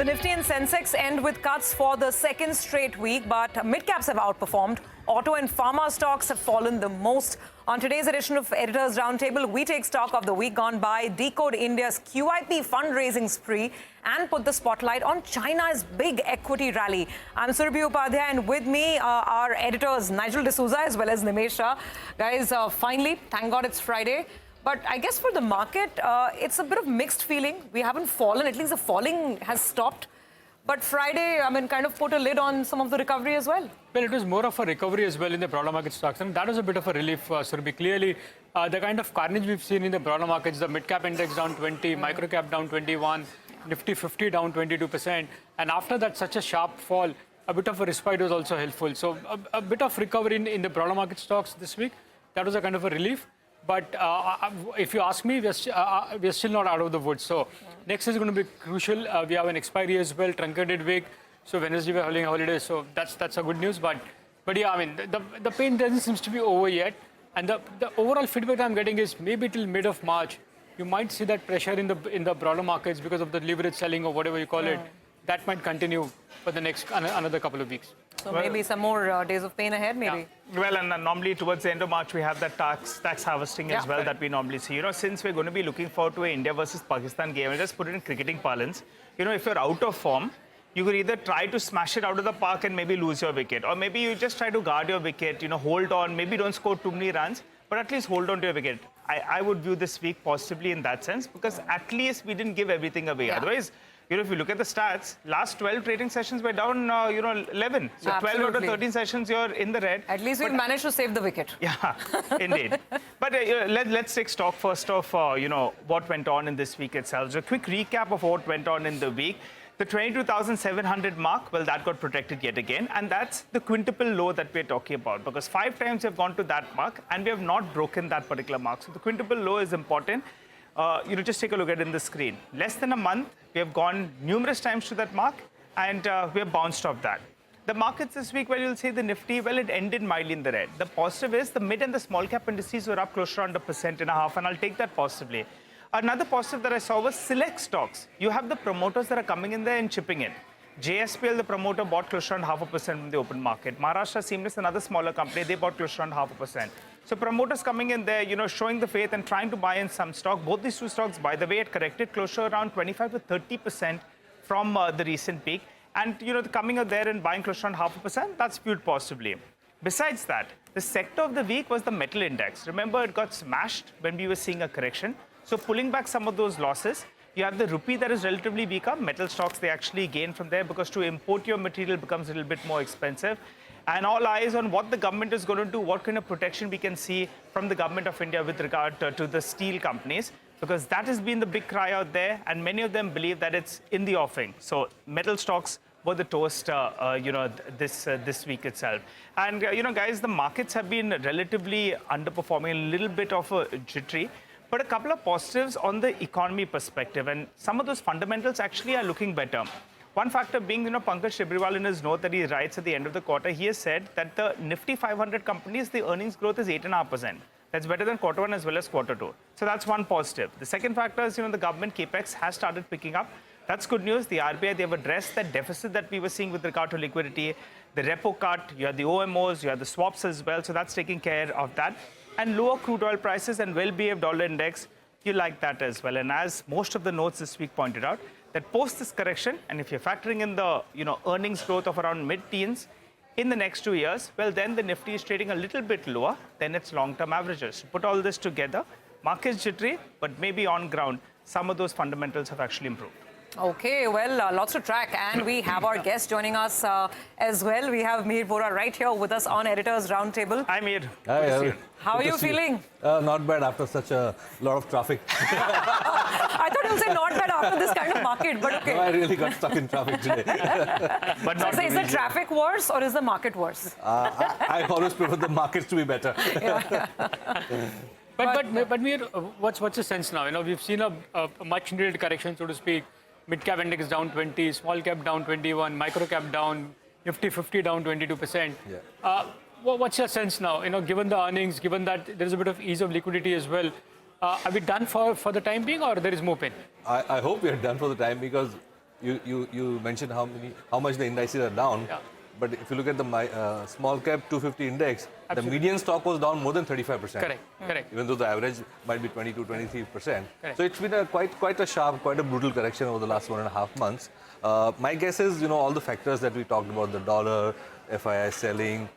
The Nifty and Sensex end with cuts for the second straight week, but midcaps have outperformed. Auto and pharma stocks have fallen the most. On today's edition of Editors Roundtable, we take stock of the week gone by, decode India's QIP fundraising spree, and put the spotlight on China's big equity rally. I'm Surabhi Upadhyay, and with me are editors Nigel D'Souza as well as Nimesh Shah. Guys, finally, thank God it's Friday. But I guess for the market, it's a bit of mixed feeling. We haven't fallen, at least the falling has stopped. But Friday, kind of put a lid on some of the recovery as well. Well, it was more of a recovery as well in the broader market stocks. And that was a bit of a relief, Surabhi. Clearly, the kind of carnage we've seen in the broader markets, the mid-cap index down 20, micro-cap down 21, Nifty 50 down 22%. And after that, such a sharp fall, a bit of a respite was also helpful. So a bit of recovery in the broader market stocks this week. That was a kind of a relief. But if you ask me, we're still not out of the woods. So next is going to be crucial. We have an expiry as well, truncated week. So Wednesday we're holding a holiday. So that's a good news. But yeah, the pain doesn't seem to be over yet. And the overall feedback I'm getting is maybe till mid of March, you might see that pressure in the broader markets because of the leverage selling or whatever you call it. That might continue for the next another couple of weeks. So maybe some more days of pain ahead, maybe. Yeah. Well, and normally towards the end of March, we have that tax harvesting as well that we normally see. You know, since we're going to be looking forward to an India versus Pakistan game, I'll just put it in cricketing parlance. You know, if you're out of form, you could either try to smash it out of the park and maybe lose your wicket. Or maybe you just try to guard your wicket, hold on, maybe don't score too many runs, but at least hold on to your wicket. I would view this week positively in that sense, because at least we didn't give everything away. Yeah. Otherwise, if you look at the stats, last 12 trading sessions were down, 11. So Absolutely. 12 out of 13 sessions, you're in the red. At least we managed to save the wicket. Yeah, indeed. But let's take stock first of, what went on in this week itself. So a quick recap of what went on in the week. The 22,700 mark, well, that got protected yet again. And that's the quintuple low that we're talking about, because 5 times we've gone to that mark and we have not broken that particular mark. So the quintuple low is important. Just take a look at it in the screen. Less than a month, we have gone numerous times to that mark, and we have bounced off that. The markets this week, well, you'll say the Nifty, well, it ended mildly in the red. The positive is the mid and the small cap indices were up close to around 1.5%, and I'll take that positively. Another positive that I saw was select stocks. You have the promoters that are coming in there and chipping in. JSPL, the promoter, bought close to around 0.5% from the open market. Maharashtra Seamless, another smaller company, they bought close to around 0.5%. So promoters coming in there, showing the faith and trying to buy in some stock. Both these two stocks, by the way, had corrected close to around 25 to 30% from the recent peak. And, coming out there and buying close to around 0.5%, that's viewed positively. Besides that, the sector of the week was the metal index. Remember, it got smashed when we were seeing a correction. So pulling back some of those losses, you have the rupee that is relatively weaker. Metal stocks, they actually gain from there because to import your material becomes a little bit more expensive. And all eyes on what the government is going to do, what kind of protection we can see from the government of India with regard to the steel companies, because that has been the big cry out there, and many of them believe that it's in the offing. So metal stocks were the toast, this week itself. And, guys, the markets have been relatively underperforming, a little bit of a jittery. But a couple of positives on the economy perspective, and some of those fundamentals actually are looking better. One factor being, Pankaj Tibrewal in his note that he writes at the end of the quarter, he has said that the Nifty 500 companies, the earnings growth is 8.5%. That's better than Q1 as well as Q2. So that's one positive. The second factor is, the government capex has started picking up. That's good news. The RBI, they have addressed that deficit that we were seeing with regard to liquidity. The repo cut, you have the OMOs, you have the swaps as well. So that's taking care of that. And lower crude oil prices and well-behaved dollar index, you like that as well. And as most of the notes this week pointed out, that post this correction, and if you're factoring in the earnings growth of around mid-teens in the next 2 years, well, then the Nifty is trading a little bit lower than its long-term averages. Put all this together, market's jittery, but maybe on ground, some of those fundamentals have actually improved. Okay, well, lots to track, and we have our guest joining us as well. We have Mir Bora right here with us on Editors Roundtable. Hi, Mir. Hi, how are you feeling? Not bad after such a lot of traffic. I thought you would say not bad after this kind of market, but okay. No, I really got stuck in traffic today. But not so is the traffic worse or is the market worse? I always prefer the markets to be better. But Mir, what's the sense now? We've seen a much needed correction, so to speak. Mid-cap index down 20, small cap down 21, micro-cap down, Nifty 50 down 22%. Yeah. What's your sense now? Given the earnings, given that there's a bit of ease of liquidity as well, are we done for the time being, or there is more pain? I hope we are done for the time, because you mentioned how much the indices are down. Yeah. But if you look at the small cap 250 index, Absolutely. the median stock was down more than 35%. Correct. Even though the average might be 22-23%. Correct. So it's been a quite a sharp, quite a brutal correction over the last 1.5 months. My guess is, all the factors that we talked about, the dollar, FII selling,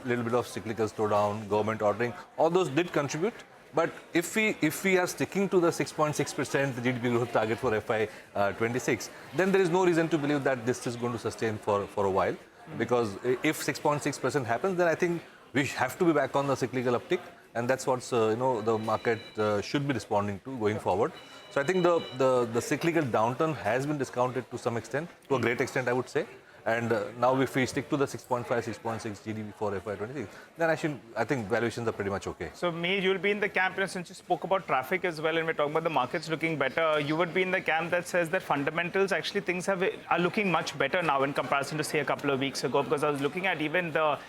little bit of cyclical slowdown, government ordering, all those did contribute. But if we are sticking to the 6.6% GDP growth target for FY 26, then there is no reason to believe that this is going to sustain for a while. Because if 6.6% happens, then I think we have to be back on the cyclical uptick, and that's what the market should be responding to going forward. So I think the cyclical downturn has been discounted to some extent, to a great extent, I would say. And now if we stick to the 6.5, 6.6 GDP for FY26, then I think valuations are pretty much okay. So, Mir, you'll be in the camp, since you spoke about traffic as well, and we're talking about the markets looking better, you would be in the camp that says that fundamentals, actually things are looking much better now in comparison to, say, a couple of weeks ago, because I was looking at even the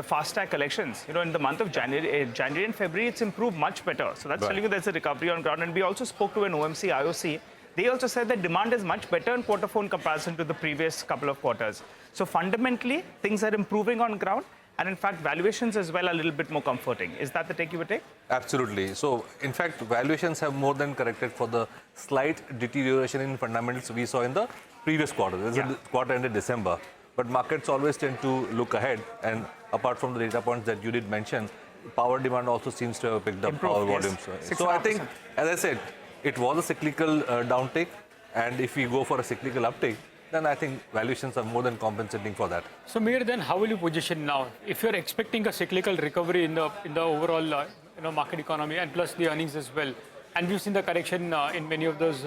fast-tag collections, in the month of January and February, it's improved much better. So that's telling you there's a recovery on ground. And we also spoke to an OMC, IOC. They also said that demand is much better in quarter 4 in comparison to the previous couple of quarters. So fundamentally, things are improving on ground. And in fact, valuations as well are a little bit more comforting. Is that the take you would take? Absolutely. So, in fact, valuations have more than corrected for the slight deterioration in fundamentals we saw in the previous quarter. This is the quarter ended December. But markets always tend to look ahead. And apart from the data points that you did mention, power demand also seems to have picked up power volumes. So I think, as I said, it was a cyclical downtake. And if we go for a cyclical uptake, then I think valuations are more than compensating for that. So, Mir, then how will you position now? If you're expecting a cyclical recovery in the overall market economy and plus the earnings as well, and we've seen the correction in many of those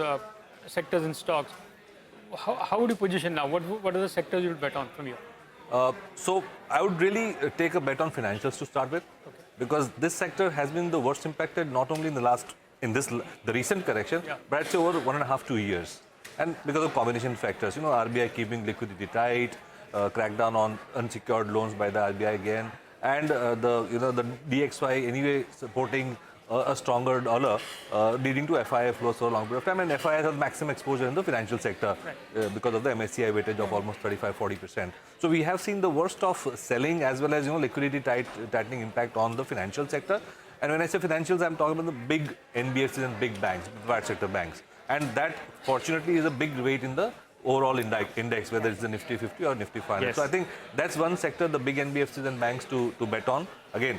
sectors and stocks, how would you position now? What are the sectors you would bet on from here? So I would really take a bet on financials to start with, because this sector has been the worst impacted not only in the recent correction, but actually over 1.5-2 years. And because of combination factors, RBI keeping liquidity tight, crackdown on unsecured loans by the RBI again, and the DXY anyway supporting a stronger dollar, leading to FII flows for a long period of time. And FII has maximum exposure in the financial sector because of the MSCI weightage of almost 35-40%. So we have seen the worst of selling as well as liquidity tightening impact on the financial sector. And when I say financials, I'm talking about the big NBFCs and big banks, private sector banks. And that, fortunately, is a big weight in the overall index, whether it's the Nifty 50 or Nifty 500. Yes. So I think that's one sector, the big NBFCs and banks to bet on. Again,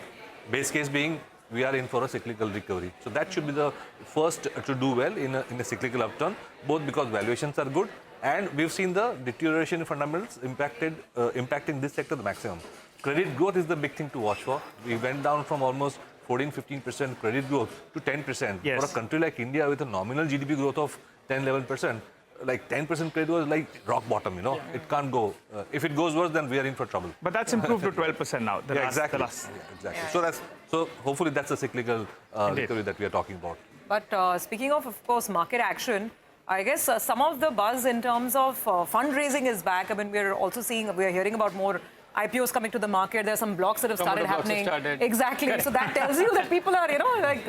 base case being, we are in for a cyclical recovery. So that should be the first to do well in a cyclical upturn, both because valuations are good and we've seen the deterioration in fundamentals impacting this sector the maximum. Credit growth is the big thing to watch for. We went down from almost 14-15% credit growth to 10%. Yes. For a country like India with a nominal GDP growth of 10-11%, like 10% credit growth is like rock bottom, It can't go. If it goes worse, then we are in for trouble. But that's improved to 12% now. Exactly. So hopefully that's a cyclical recovery that we are talking about. But speaking of course, market action, I guess some of the buzz in terms of fundraising is back. I mean, we are hearing about more IPOs coming to the market. There are some blocks that have started happening. Exactly. Correct. So that tells you that people are,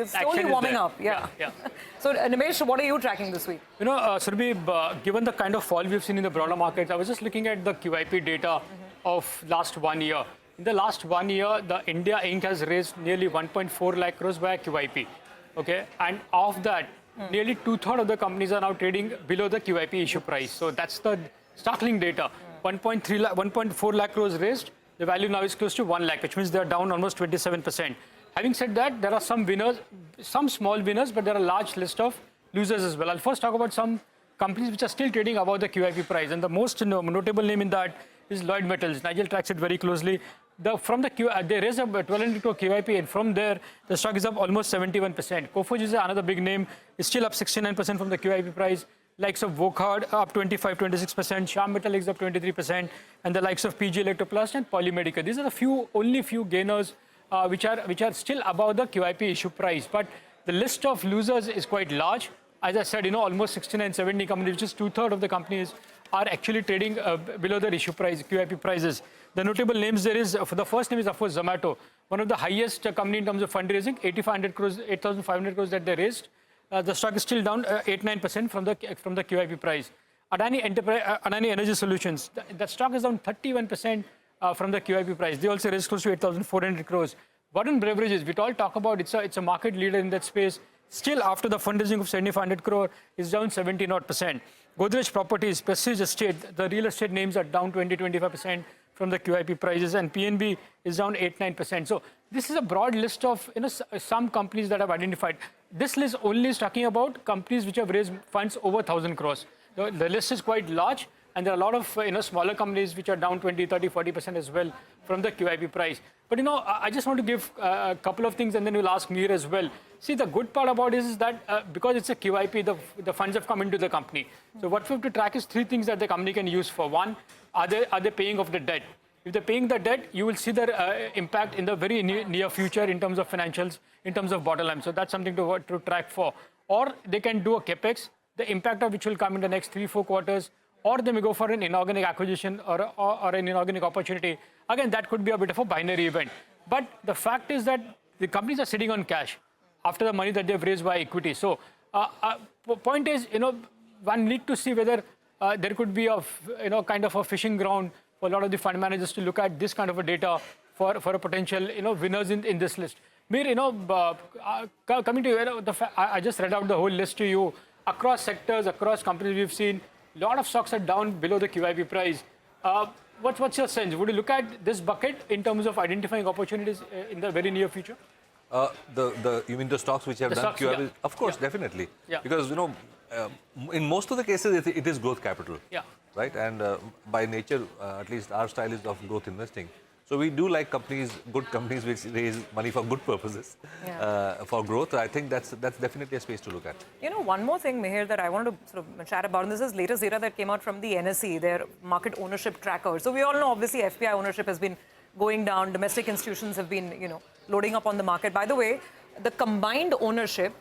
slowly warming up. Yeah. So, Nimesh, what are you tracking this week? Surbhi, given the kind of fall we've seen in the broader markets, I was just looking at the QIP data of last 1 year. In the last 1 year, the India Inc. has raised nearly 1.4 lakh crores by QIP. Okay. And of that, nearly 2/3 of the companies are now trading below the QIP issue price. So that's the startling data. 1.4 lakh crores raised, the value now is close to 1 lakh, which means they're down almost 27%. Having said that, there are some winners, some small winners, but there are a large list of losers as well. I'll first talk about some companies which are still trading above the QIP price. And the most notable name in that is Lloyd Metals. Nigel tracks it very closely. They raised up 1,200 crore QIP, and from there, the stock is up almost 71%. Coforge is another big name, is still up 69% from the QIP price. Likes of Wokhard up 25-26%, Sharp Metal is up 23%, and the likes of PG Electroplast and Polymedica. These are the only few gainers which are still above the QIP issue price. But the list of losers is quite large. As I said, almost 69-70 companies, which is 2/3 of the companies, are actually trading below their issue price, QIP prices. The notable names there is, for the first name is of course Zomato, one of the highest company in terms of fundraising, 8,500 crores that they raised. The stock is still down 8-9% from the QIP price. Adani Energy Solutions, that stock is down 31% from the QIP price. They also raised close to 8,400 crores. Warren Beverages, we all talk about it's a market leader in that space. Still, after the fundraising of 7,500 crore, is down 17%. Godrej Properties, Prestige Estate, the real estate names are down 20-25% from the QIP prices, and PNB is down 8-9%. So this is a broad list of some companies that I've identified. This list only is talking about companies which have raised funds over 1,000 crores. The list is quite large, and there are a lot of smaller companies which are down 20, 30, 40% as well from the QIP price. But I just want to give a couple of things, and then you'll ask Mir as well. See, the good part about it is that because it's a QIP, the funds have come into the company. So what we have to track is three things that the company can use for. One, are they paying off the debt? If they're paying the debt, you will see their impact in the very near future in terms of financials, in terms of bottom line. So that's something to track for. Or they can do a capex, the impact of which will come in the next 3-4 quarters. Or they may go for an inorganic acquisition or an inorganic opportunity. Again, that could be a bit of a binary event. But the fact is that the companies are sitting on cash after the money that they've raised by equity. So point is, one need to see whether there could be a kind of a fishing ground for a lot of the fund managers to look at this kind of a data for a potential winners in this list. Mir, coming to you, I just read out the whole list to you. Across sectors, across companies, we've seen a lot of stocks are down below the QIP price. What's your sense? Would you look at this bucket in terms of identifying opportunities in the very near future? You mean the stocks which have done QIP? Yeah. Of course, definitely. Yeah. Because, in most of the cases, it is growth capital. Yeah. Right? And by nature, at least our style is of growth investing. So we do like good companies which raise money for good purposes, for growth. I think that's definitely a space to look at. One more thing, Mihir, that I wanted to sort of chat about, and this is latest data that came out from the NSE, their market ownership tracker. So we all know, obviously, FPI ownership has been going down. Domestic institutions have been, loading up on the market. By the way, the combined ownership,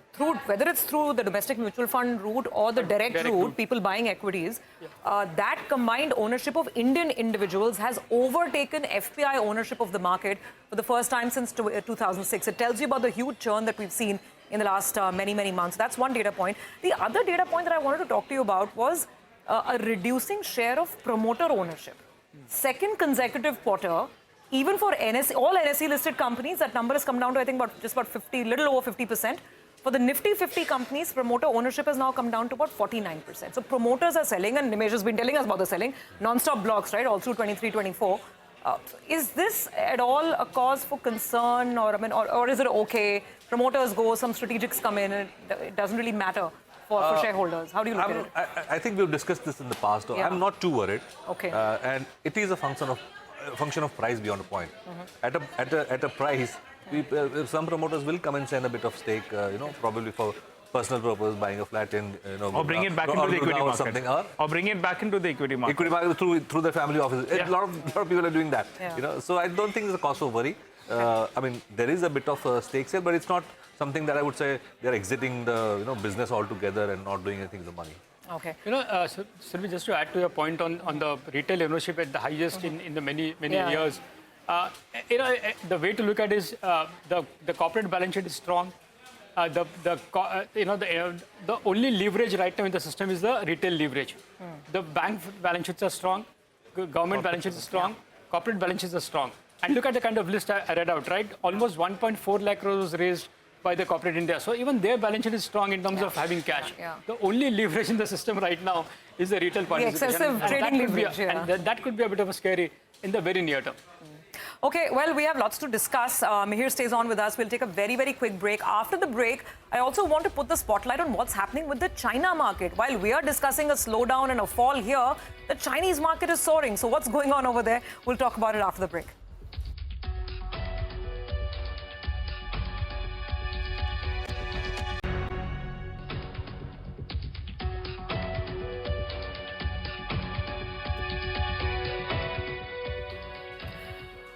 whether it's through the domestic mutual fund route or the direct route, people buying equities, that combined ownership of Indian individuals has overtaken FPI ownership of the market for the first time since 2006. It tells you about the huge churn that we've seen in the last many, many months. That's one data point. The other data point that I wanted to talk to you about was a reducing share of promoter ownership. Second consecutive quarter. Even for all NSE listed companies, that number has come down to, I think, just about 50, little over 50%. For the Nifty 50 companies, promoter ownership has now come down to about 49%. So promoters are selling, and Nimesh has been telling us about the selling, non-stop blocks, right, all through 23, 24. Is this at all a cause for concern, or is it okay? Promoters go, some strategics come in, and it doesn't really matter for shareholders. How do you look at it? I think we've discussed this in the past. Yeah. I'm not too worried. Okay. And it is a function of price beyond a point. At a price, some promoters will come and send a bit of stake, probably for personal purpose, buying a flat in, or bring it back into the equity market. Something, or bring it back into the equity market. Equity market through the family offices. Yeah. A lot of people are doing that. Yeah. So I don't think there's a cause for worry. There is a bit of stakes here, but it's not something that I would say they're exiting the business altogether and not doing anything with the money. Okay. Sylvie, just to add to your point on the retail ownership at the highest in the many years, the way to look at it is the corporate balance sheet is strong. The only leverage right now in the system is the retail leverage. The bank balance sheets are strong, government balance sheets are strong, corporate balance sheets are strong. And look at the kind of list I read out, right? Almost 1.4 lakh crores was raised by the corporate India. So even their balance sheet is strong in terms of having cash. The only leverage in the system right now is the retail participation. The excessive trading leverage. And that could be a bit of a scary in the very near term. Okay, well, we have lots to discuss. Mihir stays on with us. We'll take a very, very quick break. After the break, I also want to put the spotlight on what's happening with the China market. While we are discussing a slowdown and a fall here, the Chinese market is soaring. So what's going on over there? We'll talk about it after the break.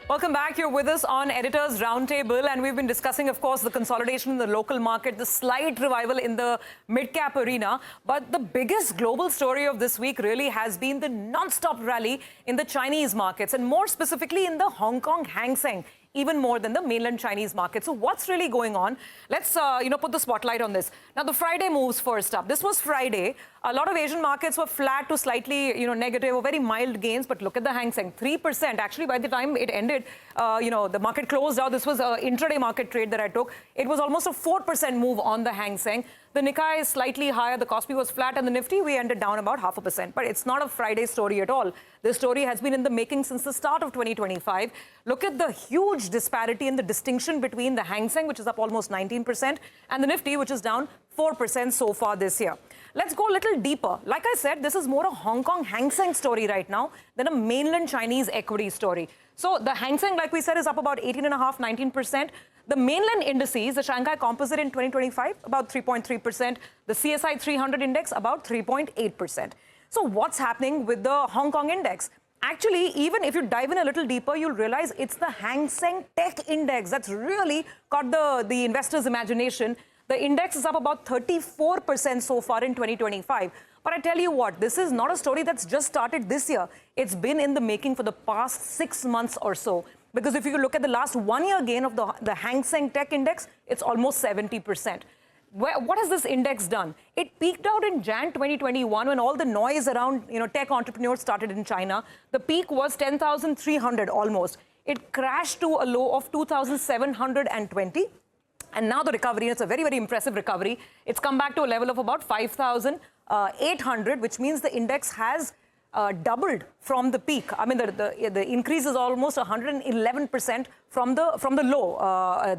Welcome back. You're with us on Editors Roundtable, and we've been discussing, of course, the consolidation in the local market, the slight revival in the mid-cap arena. But the biggest global story of this week really has been the non-stop rally in the Chinese markets, and more specifically in the Hong Kong Hang Seng. even more than the mainland Chinese market. So what's really going on? Let's put the spotlight on this. Now, the Friday moves first up. This was Friday. A lot of Asian markets were flat to slightly negative or very mild gains. But look at the Hang Seng, 3%. Actually, by the time it ended, the market closed out. This was an intraday market trade that I took. It was almost a 4% move on the Hang Seng. The Nikkei is slightly higher. The Kospi was flat. And the Nifty, we ended down about 0.5%. But it's not a Friday story at all. This story has been in the making since the start of 2025. Look at the huge disparity in the distinction between the Hang Seng, which is up almost 19%, and the Nifty, which is down 4% so far this year. Let's go a little deeper. Like I said, this is more a Hong Kong Hang Seng story right now than a mainland Chinese equity story. So the Hang Seng, like we said, is up about 18.5%, 19%. The mainland indices, the Shanghai Composite in 2025, about 3.3%. The CSI 300 index, about 3.8%. So what's happening with the Hong Kong index? Actually, even if you dive in a little deeper, you'll realize it's the Hang Seng Tech Index that's really caught the investors' imagination. The index is up about 34% so far in 2025. But I tell you what, this is not a story that's just started this year. It's been in the making for the past 6 months or so. Because if you look at the last 1 year gain of the Hang Seng Tech Index, it's almost 70%. What has this index done? It peaked out in Jan 2021 when all the noise around tech entrepreneurs started in China. The peak was 10,300 almost. It crashed to a low of 2,720. And now the recovery, it's a very, very impressive recovery. It's come back to a level of about 5,800, which means the index has doubled from the peak. I mean, the increase is almost 111% from the low,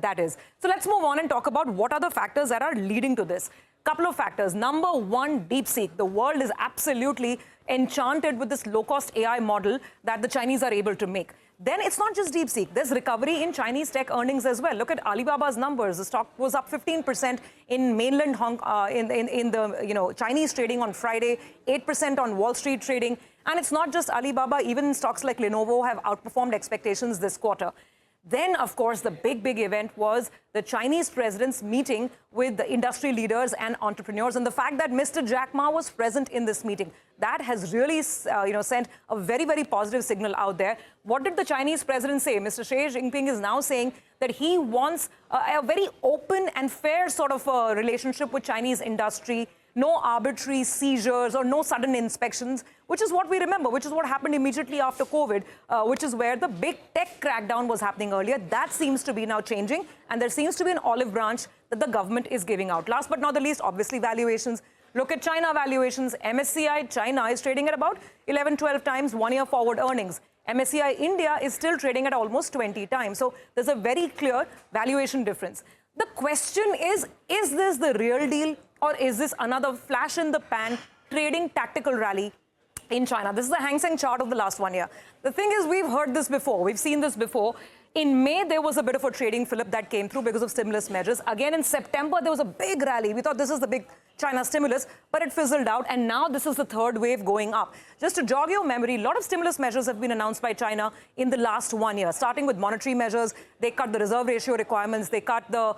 that is. So let's move on and talk about what are the factors that are leading to this. Couple of factors. Number one, DeepSeek. The world is absolutely enchanted with this low-cost AI model that the Chinese are able to make. Then it's not just DeepSeek. There's recovery in Chinese tech earnings as well. Look at Alibaba's numbers. The stock was up 15% in mainland in the Chinese trading on Friday, 8% on Wall Street trading. And it's not just Alibaba. Even stocks like Lenovo have outperformed expectations this quarter. Then, of course, the big event was the Chinese president's meeting with the industry leaders and entrepreneurs. And the fact that Mr. Jack Ma was present in this meeting, that has really sent a very, very positive signal out there. What did the Chinese president say? Mr. Xi Jinping is now saying that he wants a very open and fair sort of relationship with Chinese industry. No arbitrary seizures or no sudden inspections, which is what we remember, which is what happened immediately after COVID, which is where the big tech crackdown was happening earlier. That seems to be now changing, and there seems to be an olive branch that the government is giving out. Last but not the least, obviously, valuations. Look at China valuations. MSCI China is trading at about 11, 12 times 1 year forward earnings. MSCI India is still trading at almost 20 times. So there's a very clear valuation difference. The question is this the real deal? Or is this another flash in the pan trading tactical rally in China? This is the Hang Seng chart of the last 1 year. The thing is, we've heard this before. We've seen this before. In May, there was a bit of a trading fillip that came through because of stimulus measures. Again, in September, there was a big rally. We thought this is the big China stimulus, but it fizzled out. And now this is the third wave going up. Just to jog your memory, a lot of stimulus measures have been announced by China in the last 1 year, starting with monetary measures. They cut the reserve ratio requirements. They cut the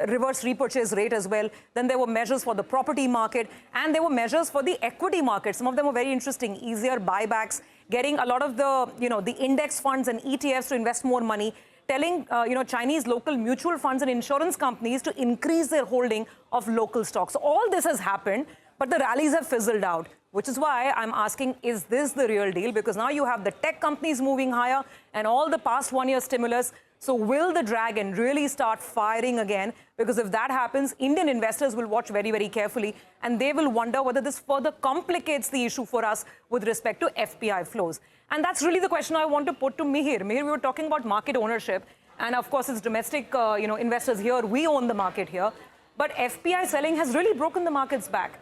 reverse repurchase rate as well. Then there were measures for the property market, and there were measures for the equity market. Some of them were very interesting, easier buybacks, getting a lot of the index funds and ETFs to invest more money, telling Chinese local mutual funds and insurance companies to increase their holding of local stocks. So all this has happened, but the rallies have fizzled out, which is why I'm asking, is this the real deal? Because now you have the tech companies moving higher and all the past 1 year stimulus. So will the dragon really start firing again? Because if that happens, Indian investors will watch very, very carefully, and they will wonder whether this further complicates the issue for us with respect to FPI flows. And that's really the question I want to put to Mihir. Mihir, we were talking about market ownership, and of course, it's domestic investors here. We own the market here. But FPI selling has really broken the markets back.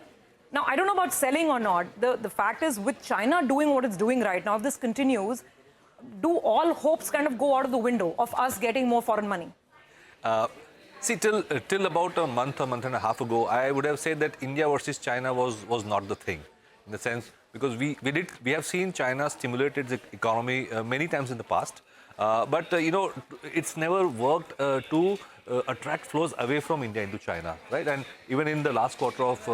Now, I don't know about selling or not. The fact is, with China doing what it's doing right now, if this continues, do all hopes kind of go out of the window of us getting more foreign money? See, till about a month and a half ago, I would have said that India versus China was not the thing, in the sense, because we have seen China stimulate its economy many times in the past, but it's never worked to attract flows away from India into China, right? And even in the last quarter of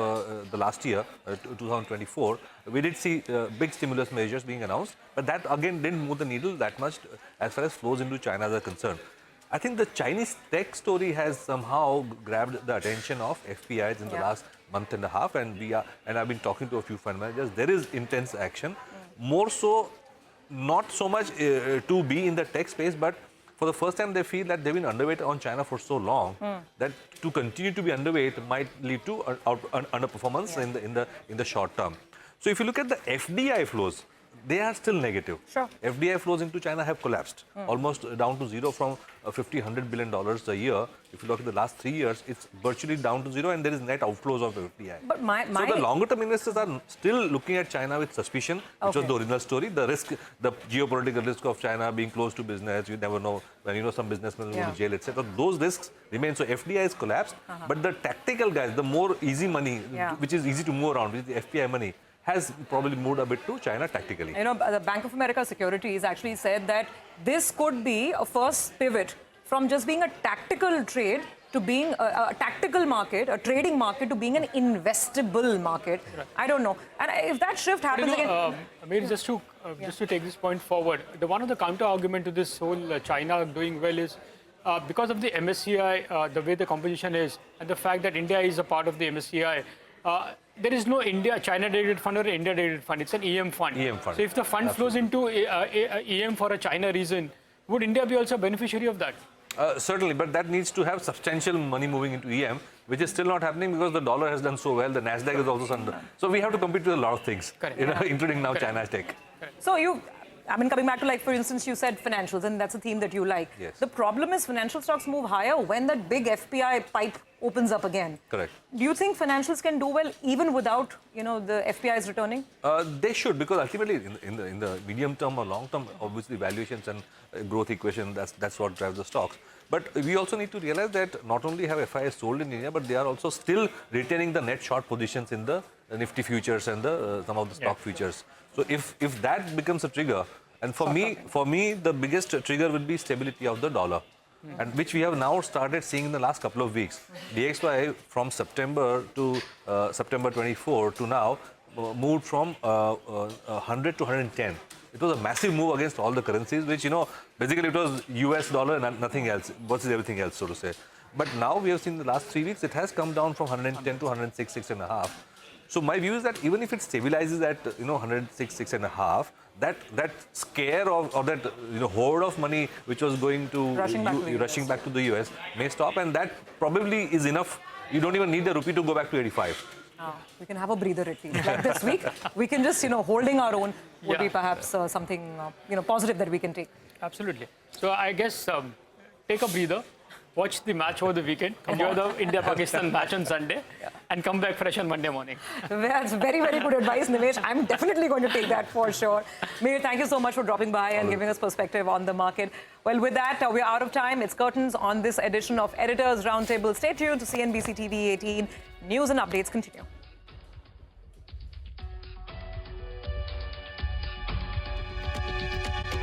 the last year, 2024, we did see big stimulus measures being announced, but that again didn't move the needle that much as far as flows into China are concerned. I think the Chinese tech story has somehow grabbed the attention of FPIs in the last month and a half, and I've been talking to a few fund managers. There is intense action, more so, not so much to be in the tech space, but for the first time they feel that they've been underweight on China for so long that to continue to be underweight might lead to underperformance in the short term. So if you look at the FDI flows, they are still negative. Sure. FDI flows into China have collapsed, almost down to zero from $50-100 billion a year. If you look at the last 3 years, it's virtually down to zero, and there is net outflows of FDI. But so the longer-term investors are still looking at China with suspicion, which was the original story. The risk, the geopolitical risk of China being close to business, you never know when some businessmen will go to jail, etc. Those risks remain. So FDI is collapsed, but the tactical guys, the more easy money, which is easy to move around, which is the FPI money, has probably moved a bit to China tactically. The Bank of America Securities actually said that this could be a first pivot from just being a tactical trade to being a tactical market, a trading market, to being an investable market. Right. I don't know. And if that shift happens again... Amir, just to take this point forward, one of the counter-argument to this whole China doing well is because of the MSCI, the way the composition is, and the fact that India is a part of the MSCI, there is no China-dedicated fund or India-dedicated fund. It's an EM fund. EM fund. So if the fund flows into EM for a China reason, would India be also a beneficiary of that? Certainly, but that needs to have substantial money moving into EM, which is still not happening because the dollar has done so well. The Nasdaq is also under. So we have to compete with a lot of things, including now China's tech. So coming back to, like, for instance, you said financials, and that's a theme that you like. Yes. The problem is financial stocks move higher when that big FPI pipe opens up again. Correct. Do you think financials can do well even without, the FPIs returning? They should, because ultimately in the medium term or long term, obviously valuations and growth equation, that's what drives the stocks. But we also need to realize that not only have FIs sold in India, but they are also still retaining the net short positions in the Nifty futures and some of the stock futures. So if that becomes a trigger, and for me, the biggest trigger will be stability of the dollar, and which we have now started seeing in the last couple of weeks. DXY from September to September 24 to now moved from 100 to 110. It was a massive move against all the currencies, which, basically it was US dollar and nothing else versus everything else, so to say. But now we have seen the last 3 weeks, it has come down from 110 to 106, 6.5. So my view is that even if it stabilizes at 106, 6.5, that scare or that horde of money which was going to rushing back to the US may stop, and that probably is enough. You don't even need the rupee to go back to 85. We can have a breather at least. Like this week, we can just holding our own would be perhaps something positive that we can take. Absolutely. So I guess take a breather. Watch the match over the weekend. Enjoy the India-Pakistan match on Sunday. And come back fresh on Monday morning. That's very, very good advice, Nimesh. I'm definitely going to take that for sure. Mir, thank you so much for dropping by and giving us perspective on the market. Well, with that, we're out of time. It's curtains on this edition of Editors Roundtable. Stay tuned to CNBC TV 18. News and updates continue.